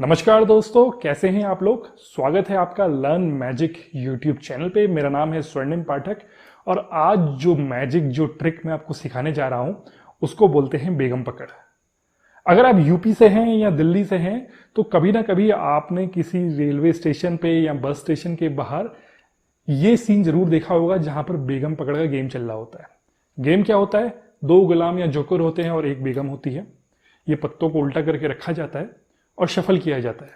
नमस्कार दोस्तों, कैसे हैं आप लोग। स्वागत है आपका लर्न मैजिक यूट्यूब चैनल पे। मेरा नाम है स्वर्णिम पाठक और आज जो मैजिक जो ट्रिक मैं आपको सिखाने जा रहा हूं उसको बोलते हैं बेगम पकड़। अगर आप यूपी से हैं या दिल्ली से हैं तो कभी ना कभी आपने किसी रेलवे स्टेशन पे या बस स्टेशन के बाहर ये सीन जरूर देखा होगा जहां पर बेगम पकड़ का गेम चल रहा होता है। गेम क्या होता है, दो गुलाम या जोकर होते हैं और एक बेगम होती है। ये पत्तों को उल्टा करके रखा जाता है और शफल किया जाता है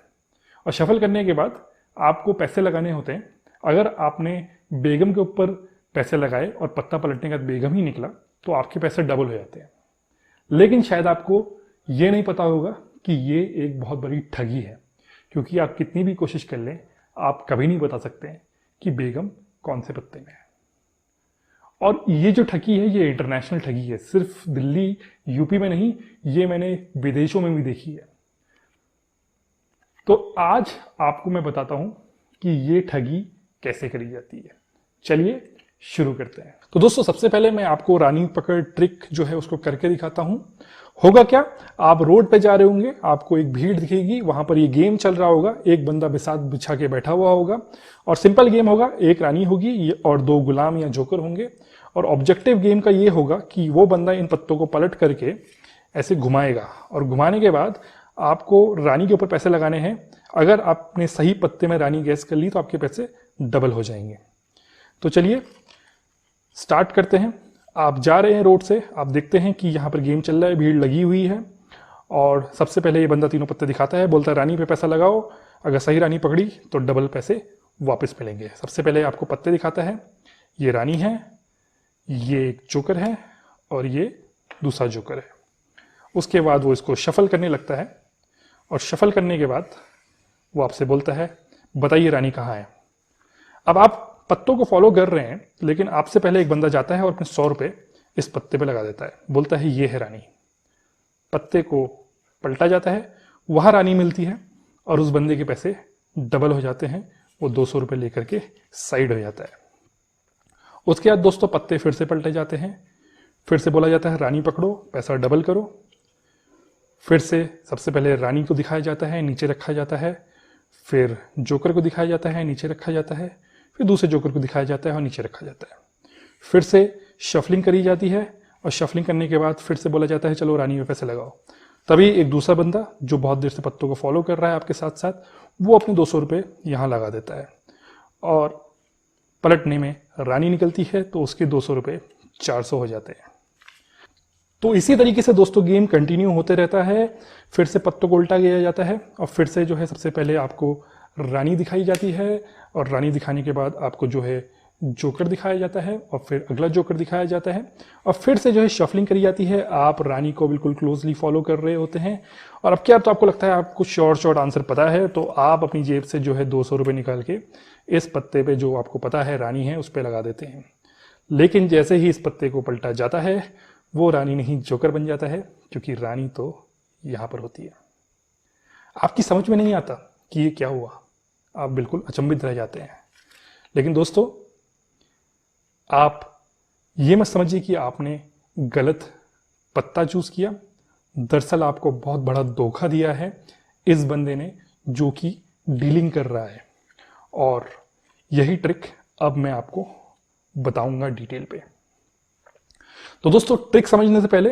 और शफल करने के बाद आपको पैसे लगाने होते हैं। अगर आपने बेगम के ऊपर पैसे लगाए और पत्ता पलटने के बाद बेगम ही निकला तो आपके पैसे डबल हो जाते हैं। लेकिन शायद आपको ये नहीं पता होगा कि ये एक बहुत बड़ी ठगी है, क्योंकि आप कितनी भी कोशिश कर लें आप कभी नहीं बता सकते हैं कि बेगम कौन से पत्ते में है। और ये जो ठगी है ये इंटरनेशनल ठगी है, सिर्फ दिल्ली यूपी में नहीं, ये मैंने विदेशों में भी देखी है। तो आज आपको मैं बताता हूं कि ये ठगी कैसे करी जाती है। चलिए शुरू करते हैं। तो दोस्तों सबसे पहले मैं आपको रानी पकड़ ट्रिक जो है उसको करके दिखाता हूं। होगा क्या, आप रोड पे जा रहे होंगे, आपको एक भीड़ दिखेगी, वहां पर ये गेम चल रहा होगा, एक बंदा बिसात बिछा के बैठा हुआ होगा और सिंपल गेम होगा। एक रानी होगी और दो गुलाम या जोकर होंगे और ऑब्जेक्टिव गेम का ये होगा कि वो बंदा इन पत्तों को पलट करके ऐसे घुमाएगा और घुमाने के बाद आपको रानी के ऊपर पैसे लगाने हैं। अगर आपने सही पत्ते में रानी गैस कर ली तो आपके पैसे डबल हो जाएंगे। तो चलिए स्टार्ट करते हैं। आप जा रहे हैं रोड से, आप देखते हैं कि यहाँ पर गेम चल रहा है, भीड़ लगी हुई है और सबसे पहले ये बंदा तीनों पत्ते दिखाता है, बोलता है रानी पे पैसा लगाओ, अगर सही रानी पकड़ी तो डबल पैसे वापस मिलेंगे। सबसे पहले आपको पत्ते दिखाता है, ये रानी है, ये एक जोकर है और ये दूसरा जोकर है। उसके बाद वो इसको शफल करने लगता है और शफल करने के बाद वो आपसे बोलता है बताइए रानी कहाँ है। अब आप पत्तों को फॉलो कर रहे हैं, लेकिन आपसे पहले एक बंदा जाता है और अपने 100 रुपए इस पत्ते पे लगा देता है, बोलता है ये है रानी। पत्ते को पलटा जाता है, वहां रानी मिलती है और उस बंदे के पैसे डबल हो जाते हैं। वो 200 रुपए लेकर के साइड हो जाता है। उसके बाद दोस्तों पत्ते फिर से पलटे जाते हैं, फिर से बोला जाता है रानी पकड़ो, पैसा डबल करो। फिर से सबसे पहले रानी को दिखाया जाता है, नीचे रखा जाता है, फिर जोकर को दिखाया जाता है, नीचे रखा जाता है, फिर दूसरे जोकर को दिखाया जाता है और नीचे रखा जाता है। फिर से शफलिंग करी जाती है और शफलिंग करने के बाद फिर से बोला जाता है चलो रानी में पैसे लगाओ। तभी एक दूसरा बंदा जो बहुत देर से पत्तों को फॉलो कर रहा है आपके साथ साथ, वो अपने 200 रुपये यहाँ लगा देता है और पलटने में रानी निकलती है तो उसके 200 रुपये 400 हो जाते हैं। तो इसी तरीके से दोस्तों गेम कंटिन्यू होते रहता है। फिर से पत्तों को उल्टा किया जाता है और फिर से जो है सबसे पहले आपको रानी दिखाई जाती है और रानी दिखाने के बाद आपको जो है जोकर दिखाया जाता है और फिर अगला जोकर दिखाया जाता है और फिर से जो है शफलिंग करी जाती है। आप रानी को बिल्कुल क्लोजली फॉलो कर रहे होते हैं और अब क्या, तो आपको लगता है आपको शॉर्ट आंसर पता है, तो आप अपनी जेब से जो है 200 रुपये निकाल के इस पत्ते पे जो आपको पता है रानी है उस पर लगा देते हैं। लेकिन जैसे ही इस पत्ते को पलटा जाता है वो रानी नहीं जोकर बन जाता है, क्योंकि रानी तो यहां पर होती है। आपकी समझ में नहीं आता कि ये क्या हुआ, आप बिल्कुल अचंभित रह जाते हैं। लेकिन दोस्तों आप ये मत समझिए कि आपने गलत पत्ता चूज किया। दरअसल आपको बहुत बड़ा धोखा दिया है इस बंदे ने जो कि डीलिंग कर रहा है, और यही ट्रिक अब मैं आपको बताऊंगा डिटेल पे। तो दोस्तों ट्रिक समझने से पहले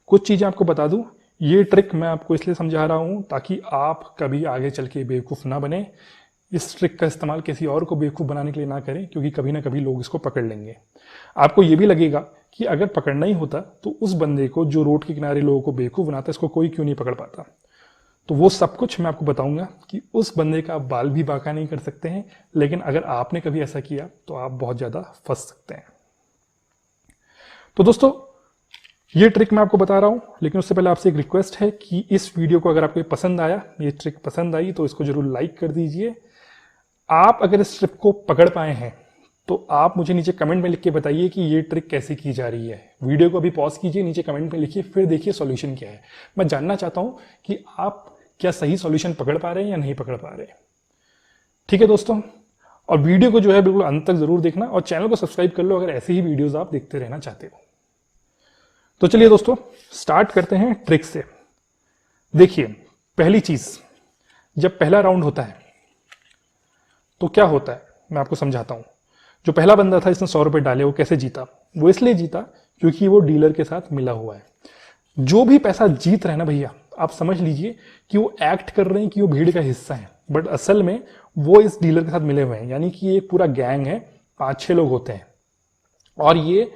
कुछ चीजें आपको बता दूं। ये ट्रिक मैं आपको इसलिए समझा रहा हूं ताकि आप कभी आगे चल के बेवकूफ़ ना बने। इस ट्रिक का इस्तेमाल किसी और को बेवकूफ़ बनाने के लिए ना करें, क्योंकि कभी ना कभी लोग इसको पकड़ लेंगे। आपको ये भी लगेगा कि अगर पकड़ना ही होता तो उस बंदे को जो रोड के किनारे लोगों को बेवकूफ़ बनाता है इसको कोई क्यों नहीं पकड़ पाता। तो वो सब कुछ मैं आपको बताऊंगा कि उस बंदे का बाल भी बांका नहीं कर सकते हैं, लेकिन अगर आपने कभी ऐसा किया तो आप बहुत ज़्यादा फंस सकते हैं। तो दोस्तों ये ट्रिक मैं आपको बता रहा हूं, लेकिन उससे पहले आपसे एक रिक्वेस्ट है कि इस वीडियो को अगर आपको पसंद आया, ये ट्रिक पसंद आई, तो इसको जरूर लाइक कर दीजिए। आप अगर इस ट्रिक को पकड़ पाए हैं तो आप मुझे नीचे कमेंट में लिख के बताइए कि ये ट्रिक कैसे की जा रही है। वीडियो को अभी पॉज कीजिए, नीचे कमेंट में लिखिए, फिर देखिए सॉल्यूशन क्या है। मैं जानना चाहता हूं कि आप क्या सही सॉल्यूशन पकड़ पा रहे हैं या नहीं पकड़ पा रहे। ठीक है दोस्तों, और वीडियो को जो है बिल्कुल अंत तक जरूर देखना और चैनल को सब्सक्राइब कर लो अगर ऐसे ही वीडियोस आप देखते रहना चाहते हो। तो चलिए दोस्तों स्टार्ट करते हैं ट्रिक से। देखिए पहली चीज, जब पहला राउंड होता है तो क्या होता है, मैं आपको समझाता हूं। जो पहला बंदा था इसने 100 रुपए डाले, वो कैसे जीता? वो इसलिए जीता क्योंकि वो डीलर के साथ मिला हुआ है। जो भी पैसा जीत रहे हैं ना भैया, आप समझ लीजिए कि वो एक्ट कर रहे हैं कि वो भीड़ का हिस्सा है, बट असल में वो इस डीलर के साथ मिले हुए हैं। यानी कि ये एक पूरा गैंग है, 5-6 लोग होते हैं और ये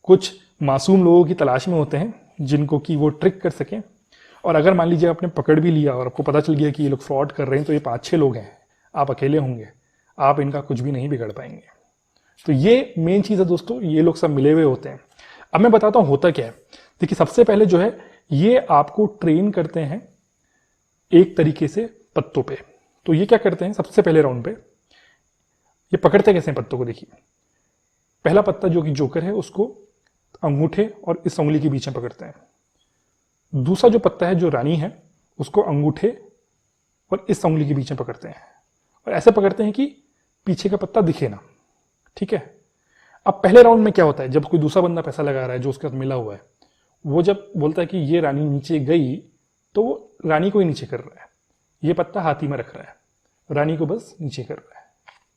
कुछ मासूम लोगों की तलाश में होते हैं जिनको कि वो ट्रिक कर सकें। और अगर मान लीजिए आपने पकड़ भी लिया और आपको पता चल गया कि ये लोग फ्रॉड कर रहे हैं, तो ये 5-6 लोग हैं, आप अकेले होंगे, आप इनका कुछ भी नहीं बिगड़ पाएंगे। तो ये मेन चीज़ है दोस्तों, ये लोग सब मिले हुए होते हैं। अब मैं बताता हूं होता क्या है। देखिए, सबसे पहले जो है ये आपको ट्रेन करते हैं एक तरीके से पत्तों पे। तो ये क्या करते हैं, सबसे पहले राउंड पे ये पकड़ते कैसे हैं पत्तों को, देखिए। पहला पत्ता जो कि जोकर है उसको अंगूठे और इस उंगली के बीच में पकड़ते हैं। दूसरा जो पत्ता है जो रानी है उसको अंगूठे और इस उंगली के बीच में पकड़ते हैं और ऐसे पकड़ते हैं कि पीछे का पत्ता दिखे ना, ठीक है। अब पहले राउंड में क्या होता है, जब कोई दूसरा बंदा पैसा लगा रहा है जो उसके साथ मिला हुआ है, वो जब बोलता है कि ये रानी नीचे गई, तो वो रानी को ही नीचे कर रहा है, ये पत्ता हाथी में रख रहा है, रानी को बस नीचे कर रहा है,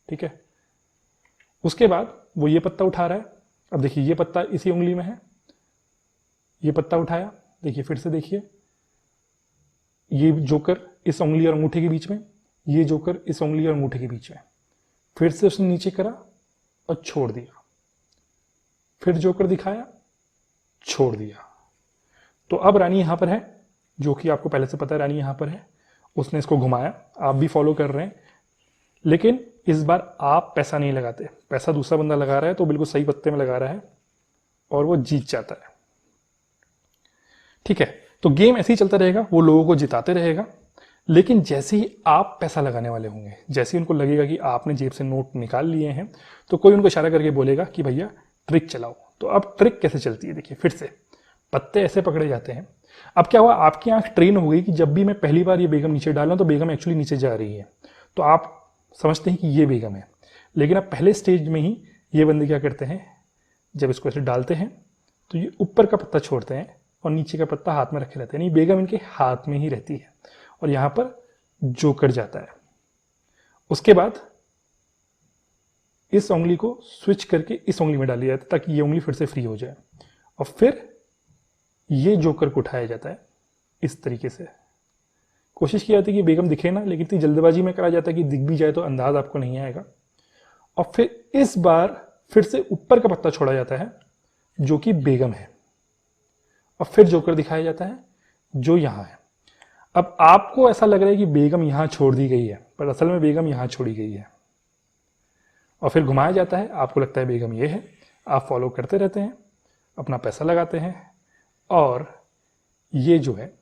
ठीक है। उसके बाद वो ये पत्ता उठा रहा है। अब देखिए, ये पत्ता इसी उंगली में है, ये पत्ता उठाया, देखिए फिर से देखिए, ये जोकर इस उंगली और अंगूठे के बीच में, ये जोकर इस उंगली और अंगूठे के बीच में, फिर से उसने नीचे करा और छोड़ दिया, फिर जोकर दिखाया, छोड़ दिया। तो अब रानी यहां पर है, जो कि आपको पहले से पता है रानी यहां पर है। उसने इसको घुमाया, आप भी फॉलो कर रहे हैं, लेकिन इस बार आप पैसा नहीं लगाते, पैसा दूसरा बंदा लगा रहा है, तो बिल्कुल सही पत्ते में लगा रहा है और वो जीत जाता है, ठीक है। तो गेम ऐसे ही चलता रहेगा, वो लोगों को जिताते रहेगा। लेकिन जैसे ही आप पैसा लगाने वाले होंगे, जैसे ही उनको लगेगा कि आपने जेब से नोट निकाल लिए हैं, तो कोई उनको इशारा करके बोलेगा कि भैया ट्रिक चलाओ। तो अब ट्रिक कैसे चलती है, देखिए फिर से पत्ते ऐसे पकड़े जाते हैं। अब क्या हुआ, आपकी आंख ट्रेन हो गई कि जब भी मैं पहली बार ये बेगम नीचे डाल रहा हूं तो बेगम एक्चुअली नीचे जा रही है, तो आप समझते हैं कि ये बेगम है। लेकिन अब पहले स्टेज में ही ये बंदे क्या करते हैं, जब इसको ऐसे डालते हैं तो ये ऊपर का पत्ता छोड़ते हैं और नीचे का पत्ता हाथ में रखे रहते हैं, यानी बेगम इनके हाथ में ही रहती है और यहां पर जोकर जाता है। उसके बाद इस उंगली को स्विच करके इस उंगली में डाली जाती है ताकि ये उंगली फिर से फ्री हो जाए और फिर ये जोकर को उठाया जाता है इस तरीके से। कोशिश की जाती है कि बेगम दिखे ना, लेकिन इतनी जल्दबाजी में करा जाता है कि दिख भी जाए तो अंदाज आपको नहीं आएगा। और फिर इस बार फिर से ऊपर का पत्ता छोड़ा जाता है जो कि बेगम है और फिर जोकर दिखाया जाता है जो यहां है। अब आपको ऐसा लग रहा है कि बेगम यहां छोड़ दी गई है, पर असल में बेगम यहां छोड़ी गई है और फिर घुमाया जाता है, आपको लगता है बेगम ये है, आप फॉलो करते रहते हैं, अपना पैसा लगाते हैं और ये जो है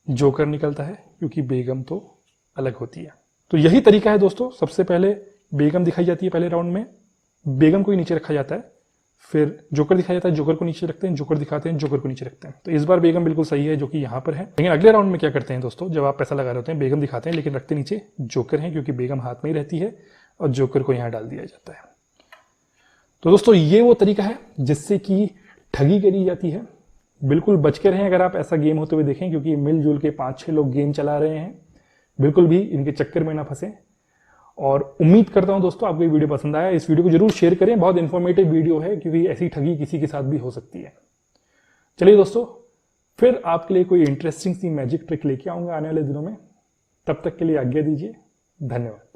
जोकर निकलता है क्योंकि बेगम तो अलग होती है। तो यही तरीका है दोस्तों, सबसे पहले बेगम दिखाई जाती है पहले राउंड में, बेगम को ही नीचे रखा जाता है, फिर जोकर दिखाया जाता है, जोकर को नीचे रखते हैं, जोकर दिखाते हैं, जोकर को नीचे रखते हैं। तो इस बार बेगम बिल्कुल सही है जो कि यहां पर है। लेकिन अगले राउंड में क्या करते हैं दोस्तों, जब आप पैसा लगा रहे होते हैं, बेगम दिखाते हैं लेकिन रखते नीचे जोकर हैं क्योंकि बेगम हाथ में ही रहती है और जोकर को यहां डाल दिया जाता है। तो दोस्तों ये वो तरीका है जिससे कि ठगी करी जाती है। बिल्कुल बच के रहें अगर आप ऐसा गेम होते हुए देखें, क्योंकि मिलजुल के 5-6 लोग गेम चला रहे हैं, बिल्कुल भी इनके चक्कर में ना फंसे। और उम्मीद करता हूं दोस्तों आपको ये वीडियो पसंद आया, इस वीडियो को जरूर शेयर करें, बहुत इंफॉर्मेटिव वीडियो है क्योंकि ऐसी ठगी किसी के साथ भी हो सकती है। चलिए दोस्तों, फिर आपके लिए कोई इंटरेस्टिंग सी मैजिक ट्रिक लेके आऊंगा आने वाले दिनों में, तब तक के लिए आज्ञा दीजिए, धन्यवाद।